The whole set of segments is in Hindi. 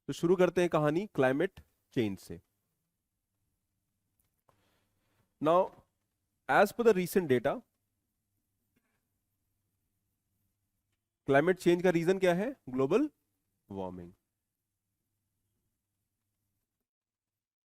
तो शुरू करते हैं कहानी क्लाइमेट चेंज से। Now as per the recent data, climate change का रीजन क्या है? Global warming.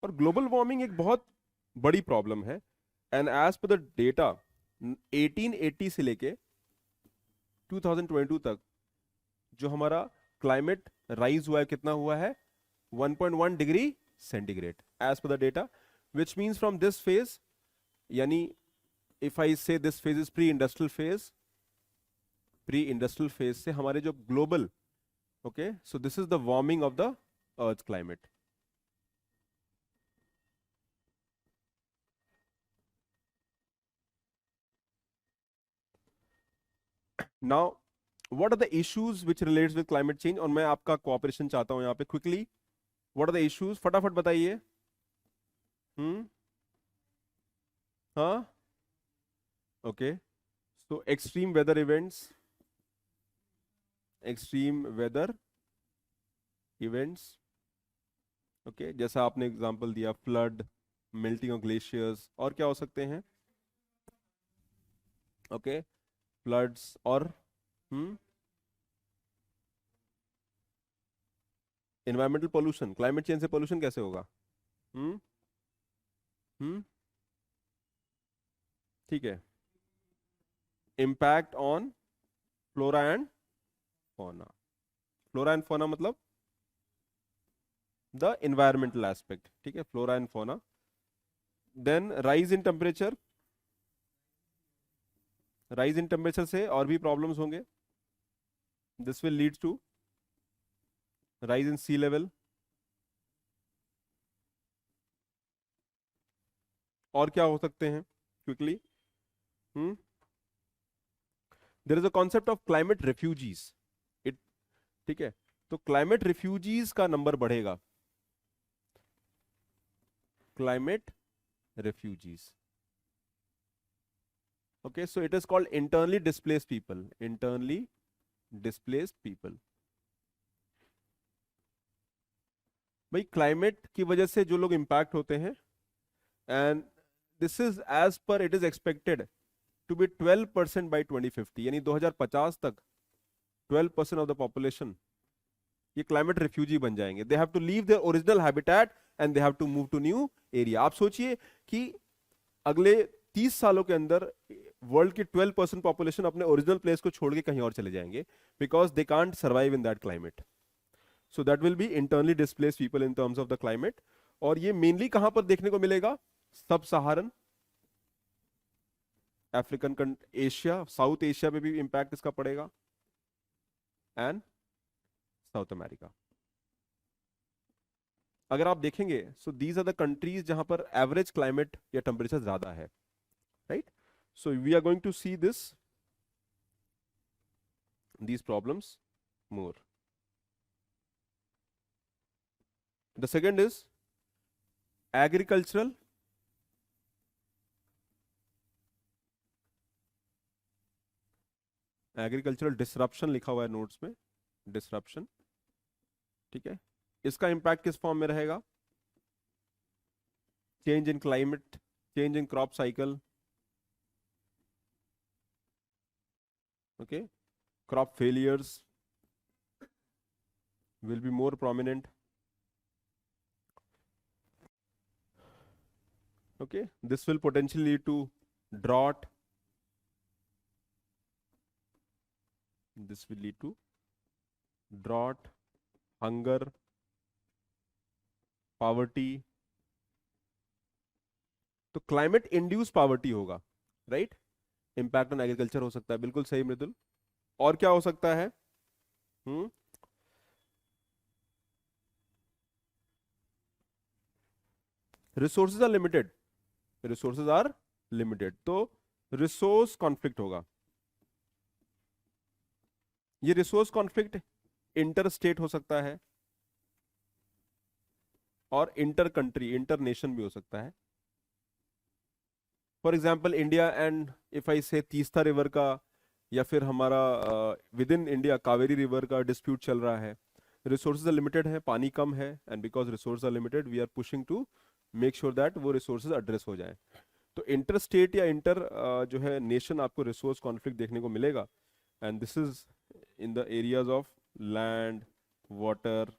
और ग्लोबल वार्मिंग एक बहुत बड़ी प्रॉब्लम है। And as per the data 1880 से लेके 2022 तक जो हमारा क्लाइमेट राइज हुआ है, कितना हुआ है? 1.1 degree centigrade as per the data, which means from this phase, यानी if I say this phase is pre industrial phase, pre industrial phase से हमारे जो global, okay, so this is the warming of the earth climate. Now what are the issues which relates with climate change, और मैं आपका कोऑपरेशन चाहता हूं यहाँ पे quickly. What are the issues, फटाफट बताइए। हाँ, ओके, सो extreme weather events, extreme weather events, okay, जैसा आपने एग्जांपल दिया, फ्लड, मेल्टिंग ऑफ ग्लेशियर्स, और क्या हो सकते हैं? ओके, फ्लड्स, और एनवायरमेंटल पोल्यूशन। क्लाइमेट चेंज से पोल्यूशन कैसे होगा? हम्म हम्म ठीक है। Impact on flora and fauna. Flora and fauna मतलब द एनवायरमेंटल एस्पेक्ट, ठीक है, flora and fauna. Then rise in temperature, rise in temperature से और भी प्रॉब्लम्स होंगे। This will lead to rise in sea level. और क्या हो सकते हैं quickly? There is a concept of climate refugees. It, ठीक है, तो क्लाइमेट रेफ्यूजीज का नंबर बढ़ेगा। Climate refugees, okay, so it is called internally displaced people, internally displaced people। भाई क्लाइमेट की वजह से जो लोग इंपैक्ट होते हैं, and this is as per it is expected to be 12% by 2050, यानी 2050 तक 12% ऑफ द पॉपुलेशन ये क्लाइमेट रिफ्यूजी बन जाएंगे। They have to leave their original habitat and they have to move to new area. आप सोचिए कि अगले 30 सालों के अंदर वर्ल्ड की 12% पॉपुलेशन अपने ओरिजिनल प्लेस को छोड़ के कहीं और चले जाएंगे, because they can't survive in that climate. So that will be internally displaced people in terms of the climate. और ये मेनली कहां पर देखने को मिलेगा? सब सहारन अफ्रीकन, एशिया, साउथ एशिया पे भी इंपैक्ट इसका पड़ेगा, एंड साउथ अमेरिका। अगर आप देखेंगे, so these are the countries जहां पर एवरेज क्लाइमेट या टेम्परेचर ज्यादा है, right? So we are going to see this, these problems more. The second is agricultural disruption, लिखा हुआ है नोट्स में, डिसरप्शन, ठीक है। इसका इंपैक्ट किस फॉर्म में रहेगा? Change in climate, change in crop cycle, okay, crop failures will be more prominent, okay, this will potentially lead to drought, this will lead to drought, hunger, poverty। तो क्लाइमेट इंड्यूस पावर्टी होगा, राइट? इंपैक्ट ऑन एग्रीकल्चर हो सकता है, बिल्कुल सही मृदुल। और क्या हो सकता है? Resources are limited, resources are limited, तो रिसोर्स कॉन्फ्लिक्ट होगा। ये रिसोर्स कॉन्फ्लिक्ट इंटर स्टेट हो सकता है, और इंटर कंट्री, इंटर नेशन भी हो सकता है। For example India and if I से तीस्ता रिवर का, या फिर हमारा with in India Kaveri river का डिस्प्यूट चल रहा है, रिसोर्सेज आर लिमिटेड है, पानी कम है, and because resource are limited we are pushing to make sure that वो रिसोर्सेज एड्रेस हो जाए। तो इंटर स्टेट या इंटर जो है नेशन आपको रिसोर्स कॉन्फ्लिक्ट देखने को मिलेगा, and this is in the areas of land, water.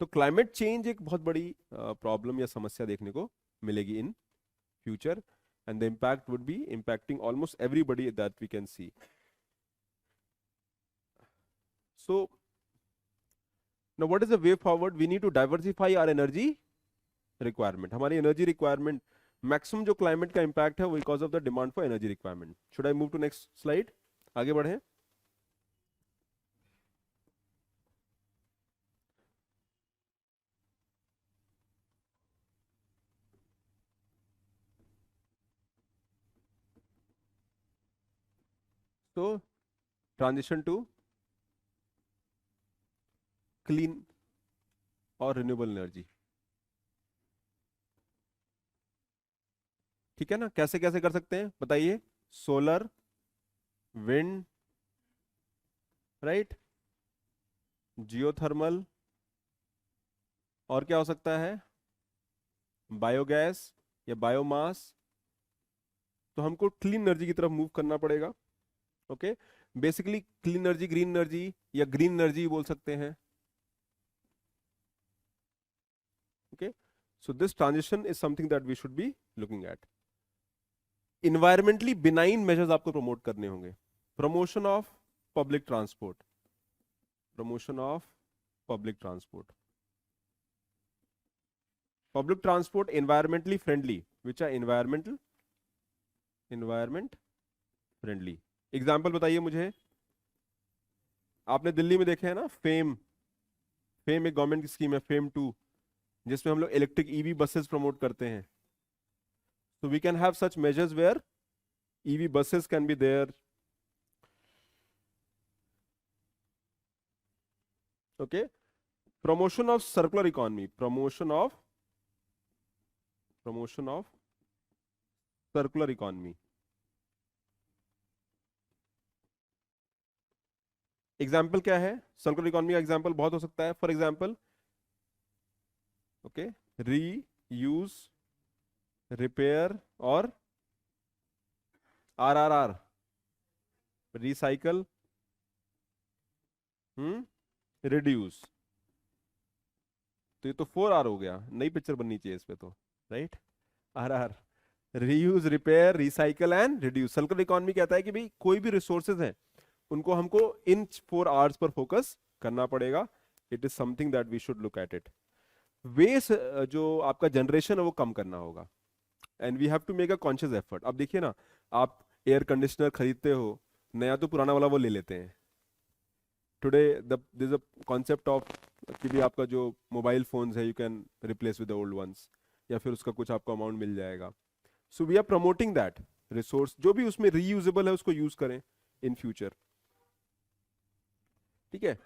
तो क्लाइमेट चेंज एक बहुत बड़ी प्रॉब्लम या समस्या देखने को मिलेगी in future, and the impact would be impacting almost everybody that we can see. So now what is the way forward? We need to diversify our energy requirement. हमारी energy requirement maximum जो climate का impact है वो because of the demand for energy requirement. Should I move to next slide? आगे बढ़ें। So transition to clean और renewable energy. ठीक है ना, कैसे कैसे कर सकते हैं बताइए। सोलर, विंड, राइट, जियोथर्मल, और क्या हो सकता है, बायोगैस या बायोमास। तो हमको क्लीन एनर्जी की तरफ मूव करना पड़ेगा। Okay, basically clean energy, green energy या ग्रीन एनर्जी बोल सकते हैं। Okay, so this transition is something that we should be looking at. Environmentally benign measures आपको प्रमोट करने होंगे। Promotion of public transport, promotion of public transport, public transport environmentally friendly, which are environment friendly. Example बताइए मुझे। आपने दिल्ली में देखे हैं ना फेम, फेम एक गवर्नमेंट की स्कीम है, फेम 2, जिसमें हम लोग इलेक्ट्रिक ईवी बसेस प्रमोट करते हैं। So we can have such measures where EV buses can be there. Okay, promotion of circular economy, promotion of circular economy. Example क्या है, सर्कुलर इकोनॉमी का एग्जाम्पल बहुत हो सकता है। फॉर एग्जाम्पल, ओके, री यूज, रिपेयर और RRR, रिसाइकल, रिड्यूस। तो ये तो 4R हो गया, नई पिक्चर बननी चाहिए इस पे तो, right. RR, reuse, repair, recycle and reduce. Circular economy कहता है कि भाई कोई भी रिसोर्सेज हैं उनको हमको इन 4Rs पर फोकस करना पड़ेगा। It is something that we should look at it. Waste जो आपका जनरेशन है वो कम करना होगा, and we have to make a conscious effort. अब देखिए ना, आप एयर कंडीशनर खरीदते हो नया तो पुराना वाला वो ले लेते हैं। Today this a concept of कि भी आपका जो मोबाइल फोन्स है you can replace with the old ones, या फिर उसका कुछ आपको अमाउंट मिल जाएगा। So we are promoting that resource जो भी उसमें रीयूजेबल है उसको यूज करें इन फ्यूचर। ठीक है,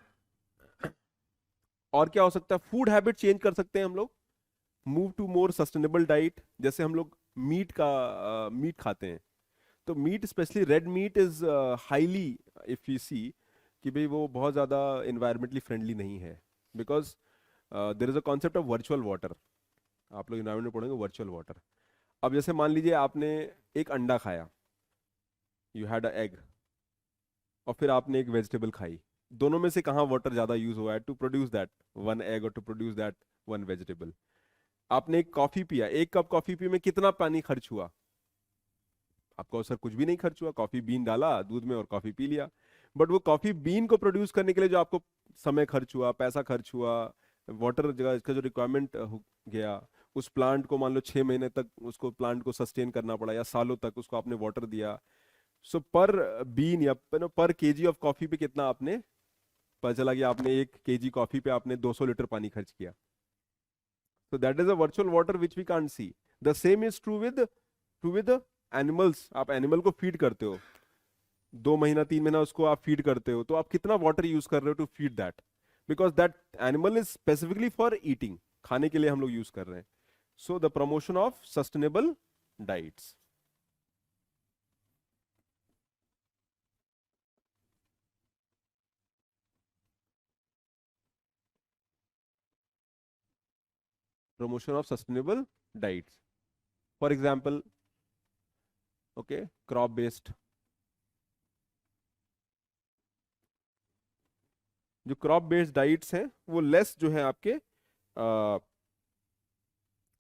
और क्या हो सकता है, फूड हैबिट चेंज कर सकते हैं हम लोग, move to more sustainable diet. जैसे हम लोग मीट खाते हैं, तो meat specially red meat is highly, if you see कि भाई वो बहुत ज़्यादा इन्वायरमेंटली फ्रेंडली नहीं है, because there is a concept of virtual water. आप लोग इन्वायरमेंट में पढ़ेंगे वर्चुअल वाटर। अब जैसे मान लीजिए आपने एक अंडा खाया, यू हैड अ एग, और फिर आपने एक वेजिटेबल खाई। दोनों में से कहाँ वाटर ज़्यादा यूज हुआ है to produce that one egg और to produce that one vegetable. आपने एक कॉफी पिया, एक कप कॉफी पी में कितना पानी खर्च हुआ? आपका सर कुछ भी नहीं खर्च हुआ, कॉफी बीन डाला दूध में और कॉफी पी लिया। बट वो कॉफी बीन को प्रोड्यूस करने के लिए जो आपको समय खर्च हुआ, पैसा खर्च हुआ, वाटर जगह इसका जो रिक्वायरमेंट गया, उस प्लांट को मान लो 6 महीने तक उसको प्लांट को सस्टेन करना पड़ा या सालों तक उसको आपने वाटर दिया। सो पर बीन या पर केजी ऑफ कॉफी पे कितना आपने, पता चला कि आपने 1 kg कॉफी पे आपने 200 लीटर पानी खर्च किया। So that is a virtual water which we can't see. The same is true with animals. आप एनिमल को फीड करते हो 2 महीना 3 महीना उसको आप फीड करते हो, तो आप कितना वाटर यूज कर रहे हो to feed that, because that animal is specifically for eating, खाने के लिए हम लोग यूज कर रहे हैं। So the promotion of sustainable diets. promotion of sustainable diets. For example, okay, crop based, जो क्रॉप बेस्ड डाइट्स हैं वो लेस जो है आपके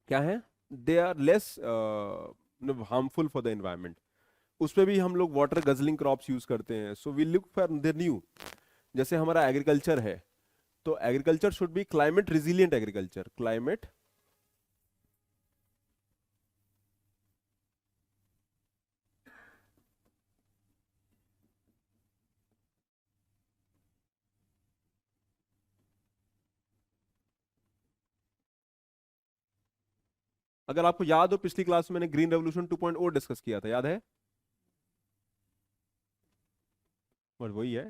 क्या है, they are less harmful for the environment. उसपे भी हम लोग वाटर गजलिंग क्रॉप्स यूज करते हैं, so we look for the new. जैसे हमारा एग्रीकल्चर है, तो agriculture should be climate resilient agriculture, climate अगर आपको याद हो पिछली क्लास में मैंने ग्रीन रेवोल्यूशन 2.0 डिस्कस किया था, याद है? और वही है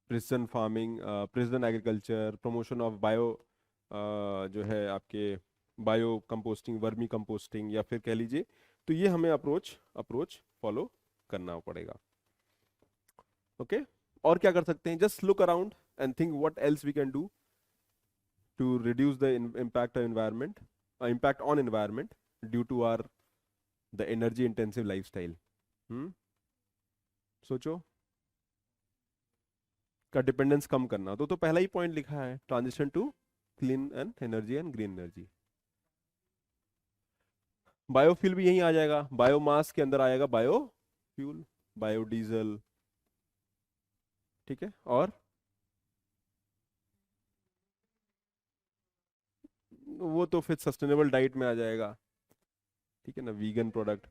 precision farming, precision agriculture, promotion of bio, जो है आपके बायो कंपोस्टिंग, वर्मी कंपोस्टिंग, या फिर कह लीजिए, तो ये हमें अप्रोच अप्रोच फॉलो करना पड़ेगा। ओके और क्या कर सकते हैं? Just look around and think what else we can do to reduce the impact of environment, impact on environment due to are the energy intensive lifestyle. सोचो, का डिपेंडेंस कम करना, तो पहला ही पॉइंट लिखा है, transition to clean and energy and green energy. Biofuel भी यहीं आ जाएगा, बायोमास के अंदर आएगा बायोफ्यूल, बायोडीजल, ठीक है। और वो तो फिर सस्टेनेबल डाइट में आ जाएगा, ठीक है ना, वीगन प्रोडक्ट।